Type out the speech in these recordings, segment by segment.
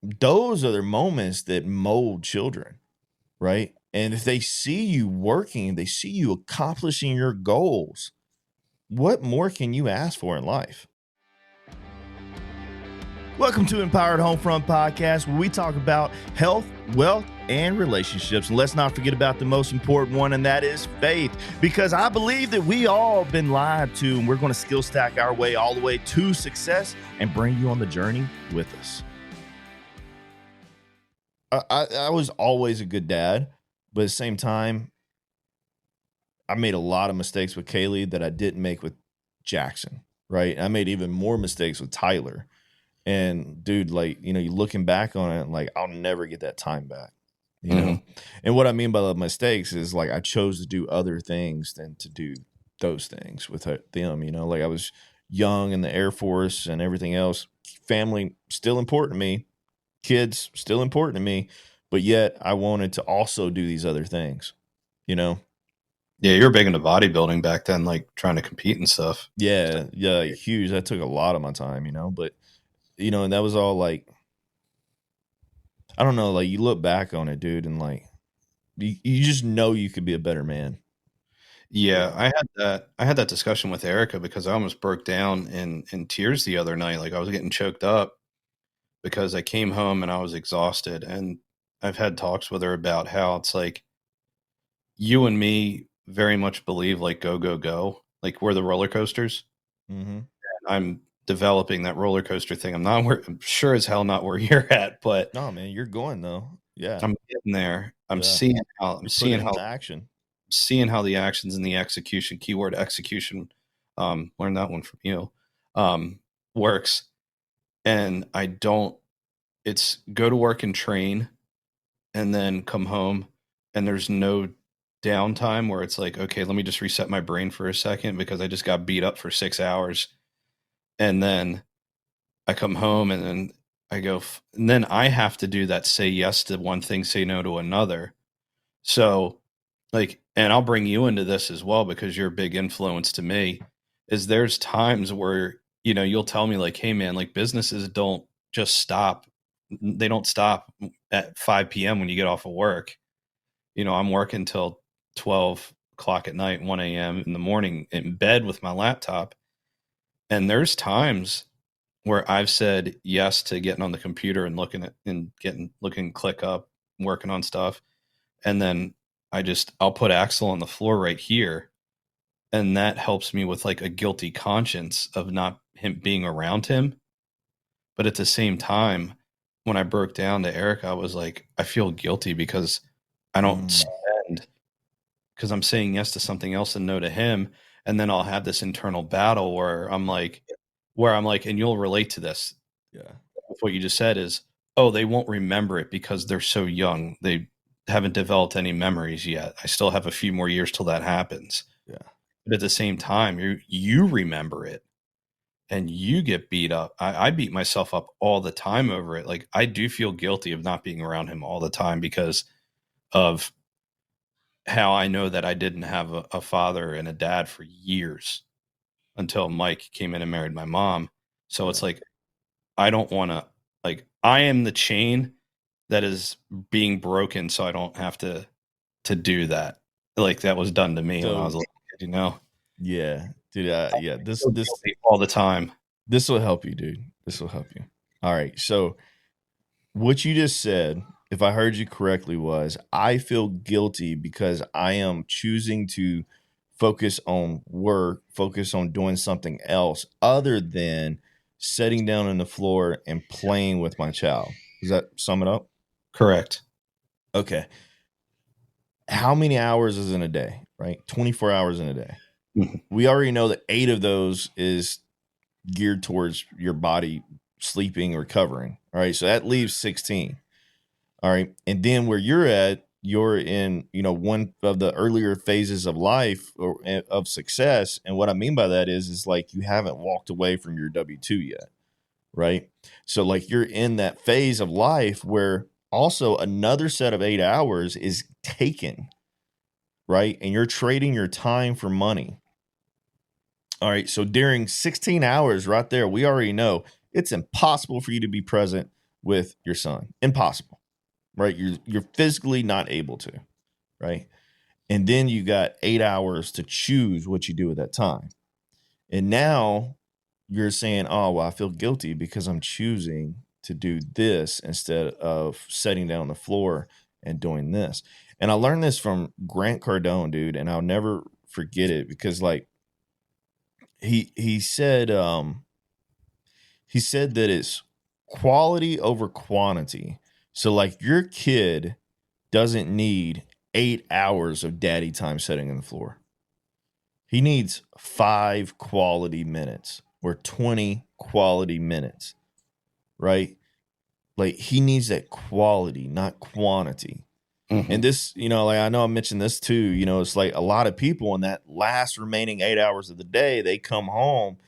those are the moments that mold children, right? And if they see you working, they see you accomplishing your goals, what more can you ask for in life? Welcome to Empowered HomeFront Podcast, where we talk about health, wealth, and relationships. And let's not forget about the most important one, and that is faith. Because I believe that we all been lied to, and we're going to skill stack our way all the way to success and bring you on the journey with us. I was always a good dad, but at the same time, I made a lot of mistakes with Kaylee that I didn't make with Jackson, right? I made even more mistakes with Tyler. And dude, like, you looking back on it, like, I'll never get that time back, you know? And what I mean by the mistakes is like, I chose to do other things than to do those things with them, like I was young in the Air Force and everything else. Family still important to me, kids still important to me, but yet I wanted to also do these other things, Yeah, you were big into bodybuilding back then, like trying to compete and stuff. Yeah, huge. That took a lot of my time, but and that was all like, I don't know, like you look back on it, dude, and like you just know you could be a better man. Yeah, I had that discussion with Erica because I almost broke down in tears the other night. Like I was getting choked up because I came home and I was exhausted. And I've had talks with her about how it's like you and me very much believe like go, go, go. Like we're the roller coasters. Mm-hmm. I'm developing that roller coaster thing. I'm sure as hell not where you're at, but No, man, you're going though. Yeah, I'm getting there. I'm yeah. seeing Action. Seeing how the actions and the execution, keyword execution, learned that one from you, works. And it's go to work and train and then come home and there's no downtime where it's like, okay, let me just reset my brain for a second because I just got beat up for 6 hours. And then I come home and then I go, and then I have to do that, say yes to one thing, say no to another. So like, and I'll bring you into this as well because you're a big influence to me, is there's times where, you'll tell me like, hey man, like businesses don't just stop. They don't stop at 5 p.m. when you get off of work. I'm working till 12 o'clock at night, 1 a.m. in the morning in bed with my laptop. And there's times where I've said yes to getting on the computer and looking ClickUp, working on stuff. And then I'll put Axel on the floor right here. And that helps me with like a guilty conscience of not him being around him. But at the same time, when I broke down to Eric, I was like, I feel guilty because I don't spend, because I'm saying yes to something else and no to him. And then I'll have this internal battle where I'm like, and you'll relate to this. Yeah. What you just said is, oh, they won't remember it because they're so young. They haven't developed any memories yet. I still have a few more years till that happens. Yeah. But at the same time, you remember it and you get beat up. I beat myself up all the time over it. Like I do feel guilty of not being around him all the time because of how I know that I didn't have a father and a dad for years until Mike came in and married my mom. So it's like, I don't want to, like, I am the chain that is being broken. So I don't have to do that. Like that was done to me when I was a little kid, Yeah, dude. Yeah. This all the time. This will help you, dude. This will help you. All right. So what you just said, if I heard you correctly, was I feel guilty because I am choosing to focus on work, focus on doing something else other than sitting down on the floor and playing with my child. Does that sum it up? Correct. Okay. How many hours is in a day, right? 24 hours in a day. Mm-hmm. We already know that 8 of those is geared towards your body sleeping or recovering. All right. So that leaves 16. All right. And then where you're at, you're in, one of the earlier phases of life or of success. And what I mean by that is like you haven't walked away from your W-2 yet. Right. So like you're in that phase of life where also another set of 8 hours is taken. Right. And you're trading your time for money. All right. So during 16 hours right there, we already know it's impossible for you to be present with your son. Impossible, right? You're physically not able to, right? And then you got 8 hours to choose what you do with that time. And now you're saying, oh, well, I feel guilty because I'm choosing to do this instead of sitting down on the floor and doing this. And I learned this from Grant Cardone, dude, and I'll never forget it because like he said that it's quality over quantity. So like your kid doesn't need 8 hours of daddy time sitting on the floor. He needs 5 quality minutes or 20 quality minutes, right? Like he needs that quality, not quantity. And this, like I know I mentioned this too, it's like a lot of people in that last remaining 8 hours of the day, they come home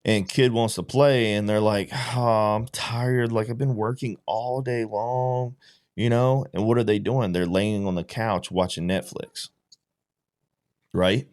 and kid wants to play and they're like, oh, I'm tired. Like I've been working all day long, and what are they doing? They're laying on the couch watching Netflix, right?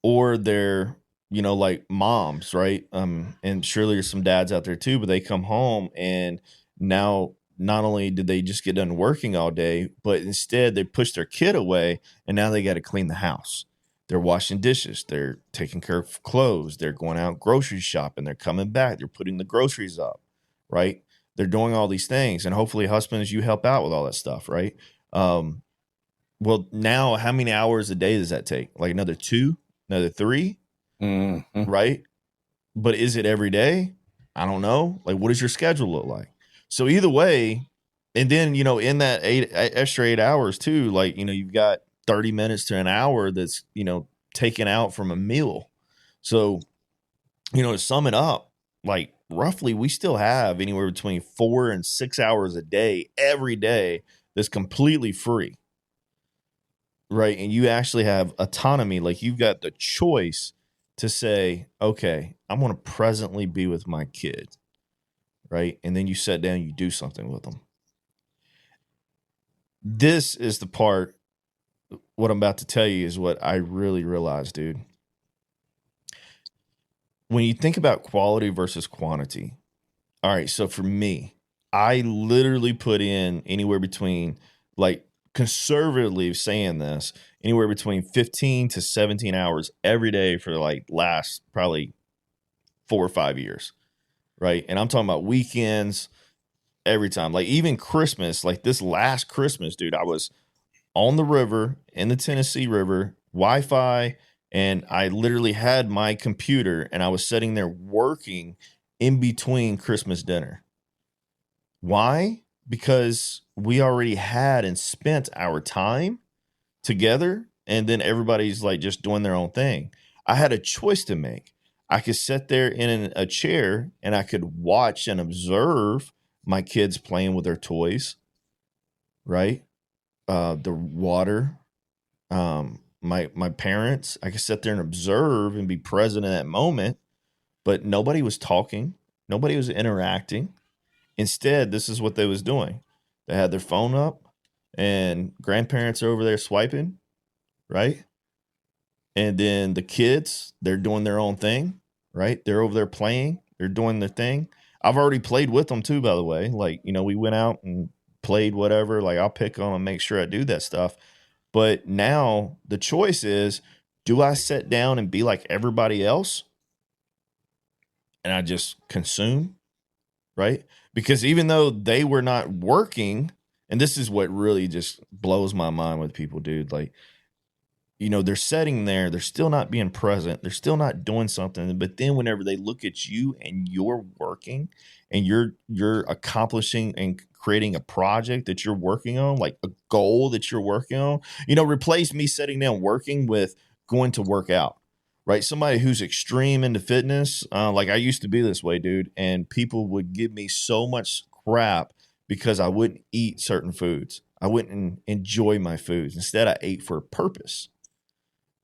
Or they're, like moms, right? And surely there's some dads out there too, but they come home and now not only did they just get done working all day, but instead they push their kid away and now they got to clean the house. They're washing dishes. They're taking care of clothes. They're going out grocery shopping. They're coming back. They're putting the groceries up, right? They're doing all these things. And hopefully husbands, you help out with all that stuff, right? Well, now how many hours a day does that take? Like another 2, another 3, right? But is it every day? I don't know. Like, what does your schedule look like? So either way, and then, in that extra 8 hours too, like, you've got 30 minutes to an hour that's, taken out from a meal. So, to sum it up, like roughly we still have anywhere between 4 and 6 hours a day, every day that's completely free. Right. And you actually have autonomy. Like you've got the choice to say, okay, I'm going to presently be with my kid. Right. And then you sit down, you do something with them. This is the part, what I'm about to tell you is what I really realized, dude. When you think about quality versus quantity. All right. So for me, I literally put in anywhere between like, conservatively saying this, anywhere between 15 to 17 hours every day for like last probably 4 or 5 years, right? And I'm talking about weekends every time. Like even Christmas, like this last Christmas, dude, I was on the river in the Tennessee River, Wi-Fi, and I literally had my computer and I was sitting there working in between Christmas dinner. Why? Because we already had and spent our time together, and then everybody's like just doing their own thing. I had a choice to make. I could sit there in a chair and I could watch and observe my kids playing with their toys, right? The water, my parents. I could sit there and observe and be present in that moment, but nobody was talking. Nobody was interacting. Instead, this is what they was doing. They had their phone up and grandparents are over there swiping, right? And then the kids, they're doing their own thing, right? They're over there playing. They're doing their thing. I've already played with them too, by the way. Like, we went out and played whatever. Like I'll pick on them and make sure I do that stuff. But now the choice is, do I sit down and be like everybody else and I just consume? Right? Because even though they were not working, and this is what really just blows my mind with people, dude. Like, they're sitting there, they're still not being present, they're still not doing something. But then whenever they look at you and you're working and you're accomplishing and creating a project that you're working on, like a goal that you're working on, replace me sitting down working with going to work out. Right. Somebody who's extreme into fitness. Like I used to be this way, dude. And people would give me so much crap because I wouldn't eat certain foods. I wouldn't enjoy my foods. Instead, I ate for a purpose.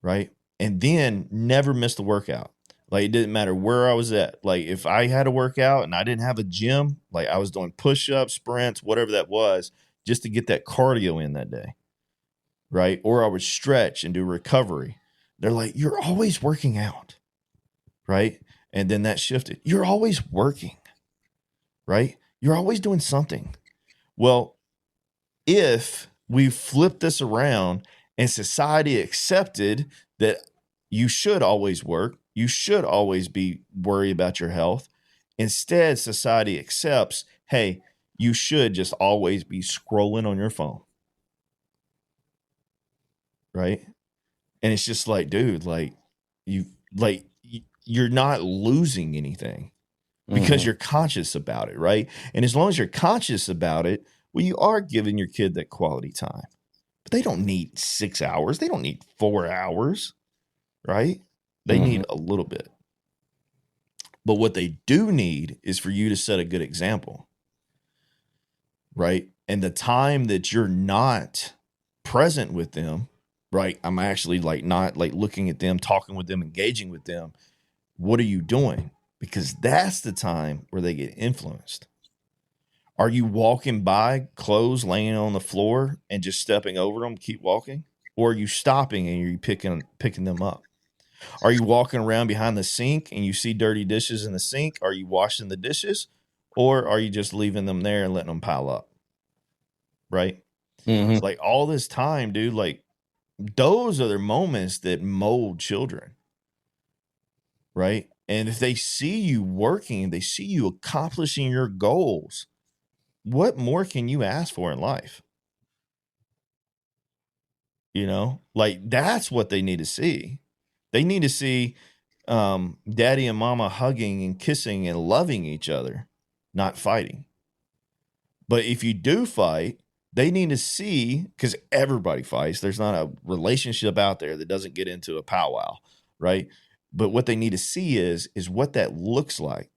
Right. And then never missed a workout. Like it didn't matter where I was at. Like if I had a workout and I didn't have a gym, like I was doing push-ups, sprints, whatever that was, just to get that cardio in that day. Right. Or I would stretch and do recovery. They're like, you're always working out, right? And then that shifted. You're always working, right? You're always doing something. Well, if we flip this around and society accepted that you should always work, you should always be worried about your health. Instead, society accepts, hey, you should just always be scrolling on your phone. Right? And it's just like, dude, you like you're not losing anything because you're conscious about it, right? And as long as you're conscious about it, well, you are giving your kid that quality time. But they don't need 6 hours. They don't need 4 hours, right? They need a little bit. But what they do need is for you to set a good example, right? And the time that you're not present with them, right? I'm actually like not like looking at them, talking with them, engaging with them. What are you doing? Because that's the time where they get influenced. Are you walking by clothes laying on the floor and just stepping over them, keep walking? Or are you stopping and you're picking them up? Are you walking around behind the sink and you see dirty dishes in the sink? Are you washing the dishes? Or are you just leaving them there and letting them pile up? Right? Like all this time, dude, like those are the moments that mold children. Right? And if they see you working, they see you accomplishing your goals, what more can you ask for in life? You know, like that's what they need to see. They need to see daddy and mama hugging and kissing and loving each other, not fighting. But if you do fight, they need to see, because everybody fights. There's not a relationship out there that doesn't get into a powwow, right? But what they need to see is what that looks like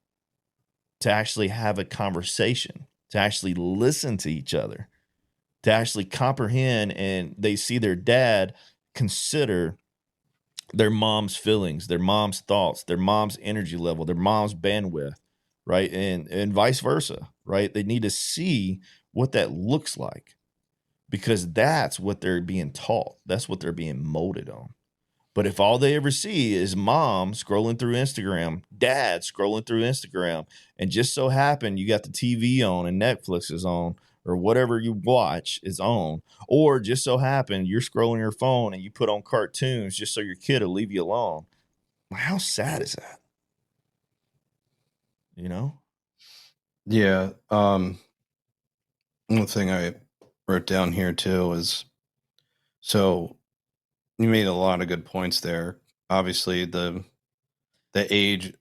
to actually have a conversation, to actually listen to each other, to actually comprehend, and they see their dad consider their mom's feelings, their mom's thoughts, their mom's energy level, their mom's bandwidth, right? And vice versa, right? They need to see what that looks like because that's what they're being taught. That's what they're being molded on. But if all they ever see is mom scrolling through Instagram, dad scrolling through Instagram, and just so happen you got the TV on and Netflix is on, or whatever you watch is on, or just so happen you're scrolling your phone and you put on cartoons just so your kid will leave you alone. How sad is that? You know? Yeah. One thing I wrote down here too is, so you made a lot of good points there. Obviously, the age,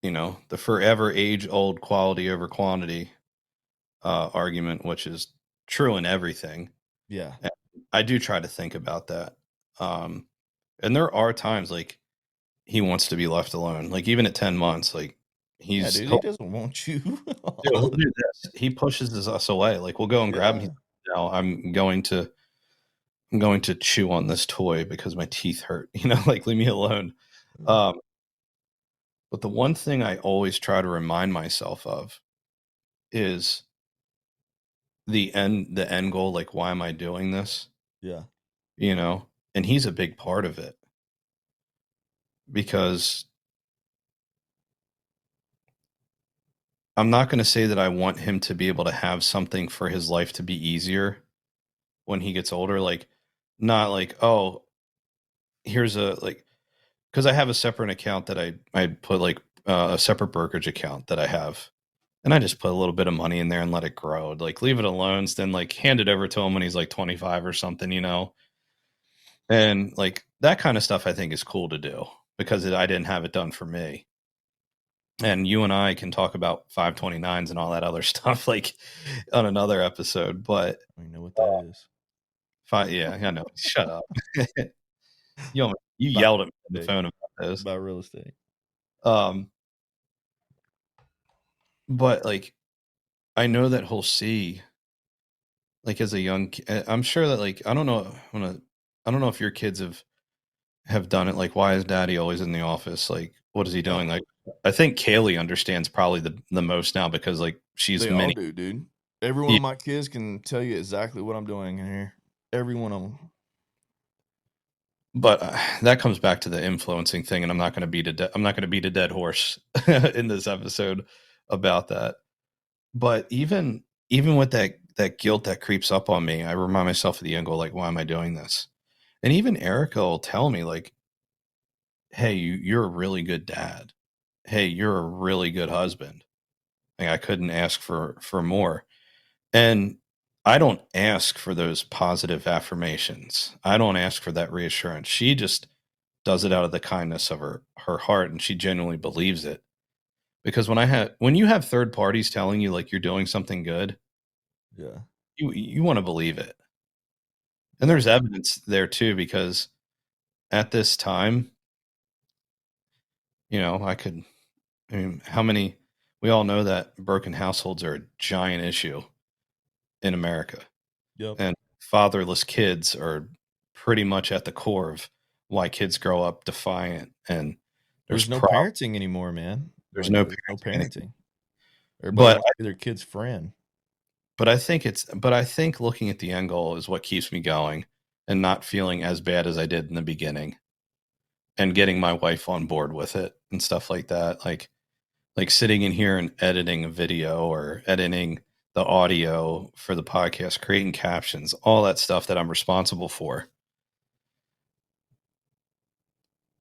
the forever age old quality over quantity argument, which is true in everything. Yeah. And I do try to think about that. And there are times like he wants to be left alone. Like even at 10 months, like Yeah, dude, he doesn't want you. he'll do this. He pushes us away. Like we'll go and grab him. Now I'm going to chew on this toy because my teeth hurt. Like leave me alone. But the one thing I always try to remind myself of is the end goal. Like, why am I doing this? Yeah. And he's a big part of it because I'm not going to say that I want him to be able to have something for his life to be easier when he gets older. Like, not like, oh, here's because I have a separate account that I put like a separate brokerage account that I have. And I just put a little bit of money in there and let it grow. Like leave it alone, then like hand it over to him when he's like 25 or something, And like that kind of stuff I think is cool to do because I didn't have it done for me. And you and I can talk about 529s and all that other stuff like on another episode. But I know what that is. yeah, I know. Shut up. You yelled at me on the phone about those. About real estate. But like I know that he'll see, like as a young, I'm sure that like I don't know if your kids have done it. Like, why is Daddy always in the office? Like, what is he doing? Like, I think Kaylee understands probably the most now because like they all do, dude. Every one of my kids can tell you exactly what I'm doing in here. Every one of them. But that comes back to the influencing thing, and I'm not going to beat a dead horse in this episode about that. But even with that guilt that creeps up on me, I remind myself of the end goal, like, why am I doing this? And even Erica will tell me, like, hey, you're a really good dad. Hey, you're a really good husband. Like, I couldn't ask for more. And I don't ask for those positive affirmations. I don't ask for that reassurance. She just does it out of the kindness of her heart, and she genuinely believes it. Because when you have third parties telling you like you're doing something good, Yeah. you want to believe it. And there's evidence there too, because at this time, I mean, how many, we all know that broken households are a giant issue in America. Yep. And fatherless kids are pretty much at the core of why kids grow up defiant. And There's no parenting anymore, man. there's Like no there's no parenting anymore. parenting. Everybody But wants to be their kid's friend. but I think looking at the end goal is what keeps me going and not feeling as bad as I did in the beginning, and getting my wife on board with it and stuff like that. Like sitting in here and editing a video or editing the audio for the podcast, creating captions, all that stuff that I'm responsible for.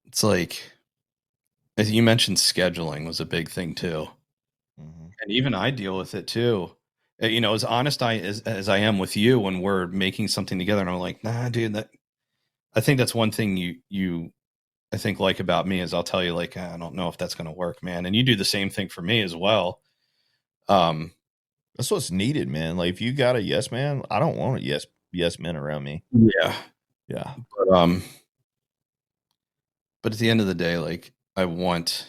It's like, as you mentioned, scheduling was a big thing too. Mm-hmm. And even I deal with it too. As honest as I am with you when we're making something together, and I'm like, nah, dude, I think that's one thing you I think like about me is I'll tell you like, I don't know if that's going to work, man. And you do the same thing for me as well. Um, That's what's needed, man. Like if you got a yes man, I don't want a yes man around me. yeah. Yeah. But but at the end of the day, like I want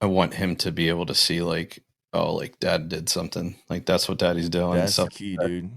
him to be able to see like, oh, like dad did something. Like that's what daddy's doing. That's Stuff the key, like dude.